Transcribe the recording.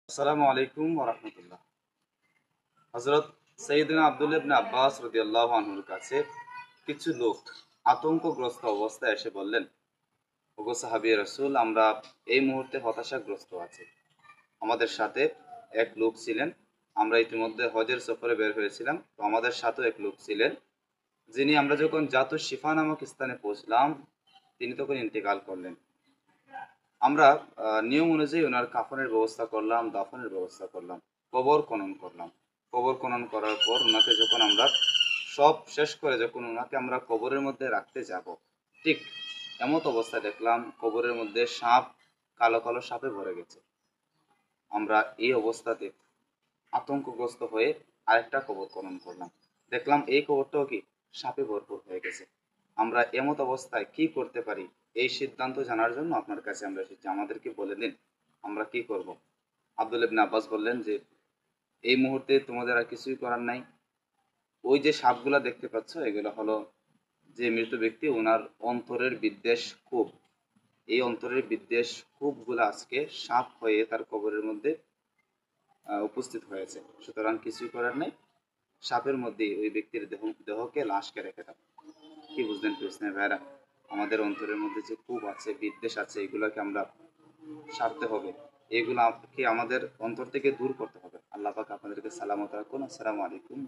আসসালামু আলাইকুম ওয়া রাহমাতুল্লাহ। হযরত সাইয়েদনা আব্দুল্লাহ ইবনে আব্বাস রাদিয়াল্লাহু আনহুর কাছে কিছু লোক আতঙ্কগ্রস্ত অবস্থায় এসে বললেন, ওগো সাহাবী রাসূল, আমরা এই মুহূর্তে হতাশাগ্রস্ত আছি। আমাদের সাথে এক লোক ছিলেন, আমরা ইতিমধ্যে হজের সফরে বের হয়েছিলাম। তো আমাদের সাথেও এক লোক ছিলেন, যিনি আমরা যখন জাতুশ শিফা নামক স্থানে পৌঁছলাম, তিনি তখন ইন্তেকাল করলেন। আমরা নিয়ম অনুযায়ী ওনার কাফনের ব্যবস্থা করলাম, দাফনের ব্যবস্থা করলাম, কবর খনন করলাম। কবর খনন করার পর ওনাকে যখন আমরা সব শেষ করে যখন ওনাকে আমরা কবরের মধ্যে রাখতে যাব, ঠিক এমত অবস্থায় দেখলাম কবরের মধ্যে সাপ, কালো কালো সাপে ভরে গেছে। আমরা এই অবস্থাতে আতঙ্কগ্রস্ত হয়ে আরেকটা কবর খনন করলাম। দেখলাম এই কবরটাও কি সাপে ভরপুর হয়ে গেছে। আমরা এমত অবস্থায় কি করতে পারি, এই সিদ্ধান্ত জানার জন্য আপনার কাছে আমরা এসেছি। আমাদেরকে বলে দিন আমরা কি করব। আব্দুল ইবনে আব্বাস বললেন যে, এই মুহূর্তে তোমাদের আর কিছুই করার নাই। ওই যে সাপগুলা দেখতে পাচ্ছ, এগুলো হলো যে মৃত ব্যক্তি, ওনার অন্তরের বিদ্বেষ খুব। এই অন্তরের বিদ্বেষ খুবগুলো আজকে সাপ হয়ে তার কবরের মধ্যে উপস্থিত হয়েছে। সুতরাং কিছুই করার নেই, সাপের মধ্যে ওই ব্যক্তির দেহকে লাশকে রেখে দাও। কি বুঝলেন কৃষ্ণের ভাইরা? আমাদের অন্তরের মধ্যে যে ক্ষোভ আছে, বিদ্বেষ আছে, এগুলোকে আমরা সারতে হবে। এগুলোকে আমাদের অন্তর থেকে দূর করতে হবে। আল্লাহ পাক আপনাদেরকে সালামত রাখুন। আসসালামু আলাইকুম।